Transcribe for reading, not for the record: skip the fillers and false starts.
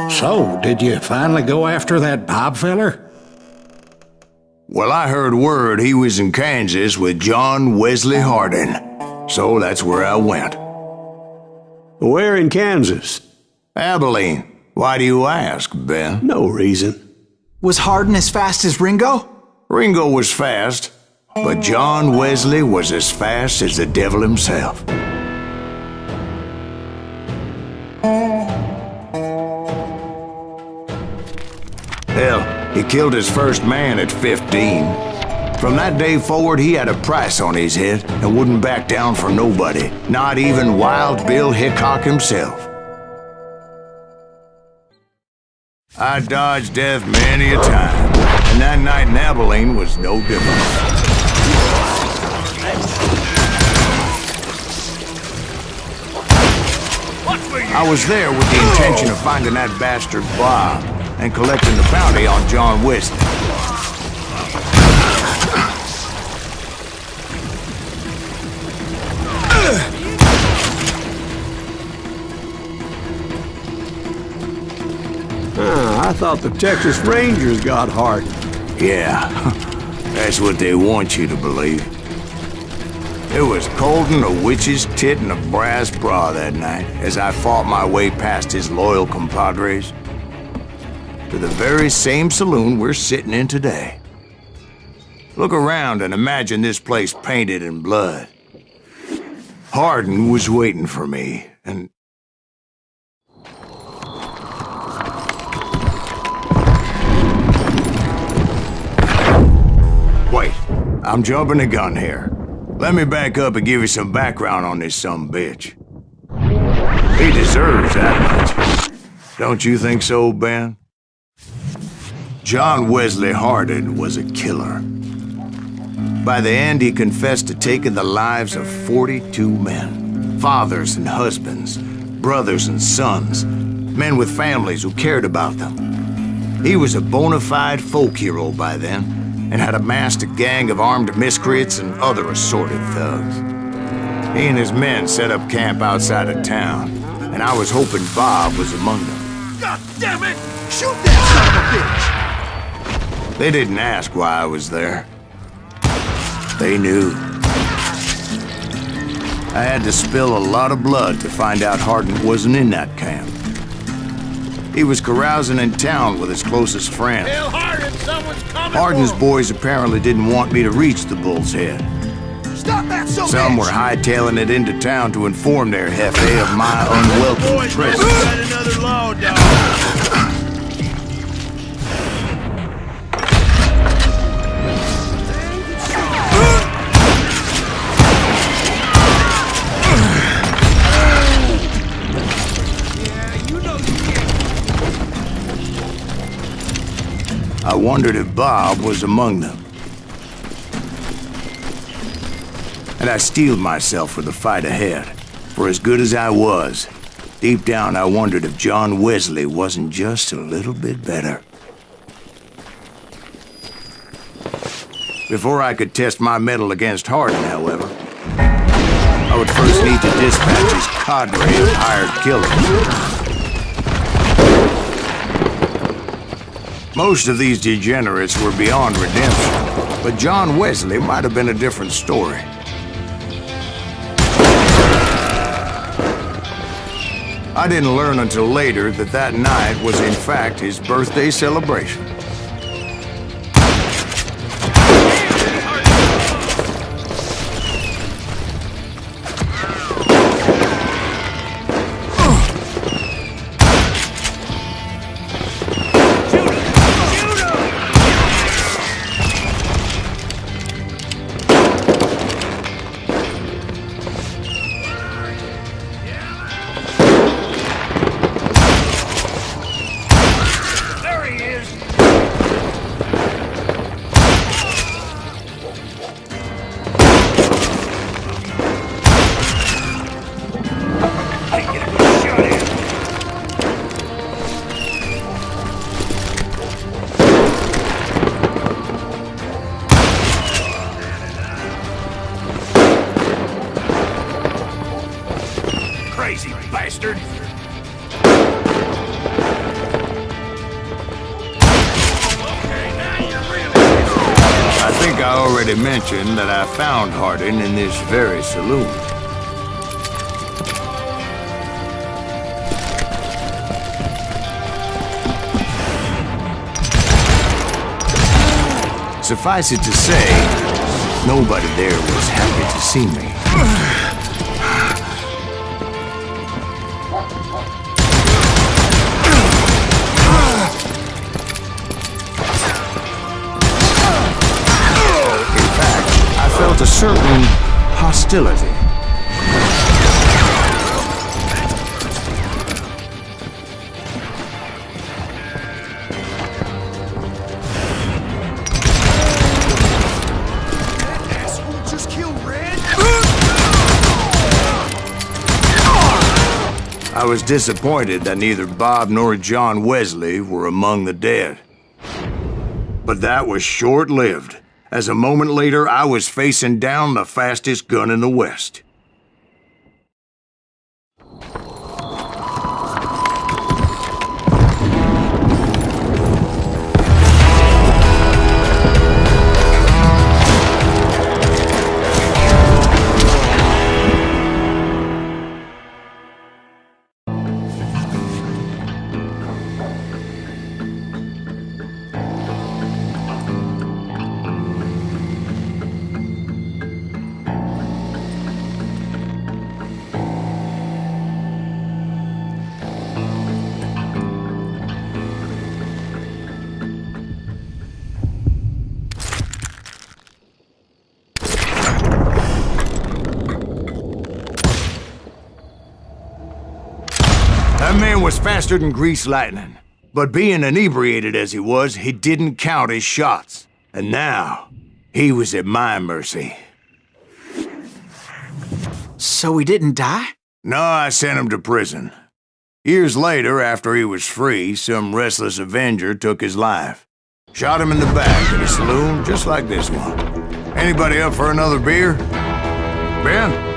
So, did you finally go after that Bob feller? Well, I heard word he was in Kansas with John Wesley Hardin, so that's where I went. Where in Kansas? Abilene. Why do you ask, Ben? No reason. Was Hardin as fast as Ringo? Ringo was fast, but John Wesley was as fast as the devil himself. Hell, he killed his first man at 15. From that day forward, he had a price on his head and wouldn't back down for nobody, not even Wild Bill Hickok himself. I dodged death many a time, and that night in Abilene was no different. I was there with the intention of finding that bastard Bob and collecting the bounty on John Wesley. I thought the Texas Rangers got Hardin. Yeah, that's what they want you to believe. It was cold and a witch's tit and a brass bra that night as I fought my way past his loyal compadres to the very same saloon we're sitting in today. Look around and imagine this place painted in blood. Hardin was waiting for me, and wait, I'm jumping the gun here. Let me back up and give you some background on this sumbitch. He deserves that much. Don't you think so, Ben? John Wesley Hardin was a killer. By the end, he confessed to taking the lives of 42 men. Fathers and husbands, brothers and sons, men with families who cared about them. He was a bona fide folk hero by then, and had amassed a gang of armed miscreants and other assorted thugs. He and his men set up camp outside of town, and I was hoping Bob was among them. God damn it! Shoot that son of a bitch! They didn't ask why I was there. They knew. I had to spill a lot of blood to find out Hardin wasn't in that camp. He was carousing in town with his closest friends. Hail Hardin, someone's coming. Hardin's boys apparently didn't want me to reach the Bull's Head. Stop that son of a bitch! Some were hightailing it into town to inform their jefe of my unwelcome presence. Got another law, dog. I wondered if Bob was among them. And I steeled myself for the fight ahead. For as good as I was, deep down I wondered if John Wesley wasn't just a little bit better. Before I could test my mettle against Hardin, however, I would first need to dispatch his cadre of hired killers. Most of these degenerates were beyond redemption, but John Wesley might have been a different story. I didn't learn until later that that night was in fact his birthday celebration. already mentioned that I found Harding in this very saloon. Suffice it to say, nobody there was happy to see me. In fact, I felt a certain hostility. I was disappointed that neither Bob nor John Wesley were among the dead. But that was short-lived, as a moment later I was facing down the fastest gun in the West. That man was faster than greased lightning. But being inebriated as he was, he didn't count his shots. And now, he was at my mercy. So he didn't die? No, I sent him to prison. Years later, after he was free, some restless avenger took his life. Shot him in the back in a saloon just like this one. Anybody up for another beer? Ben?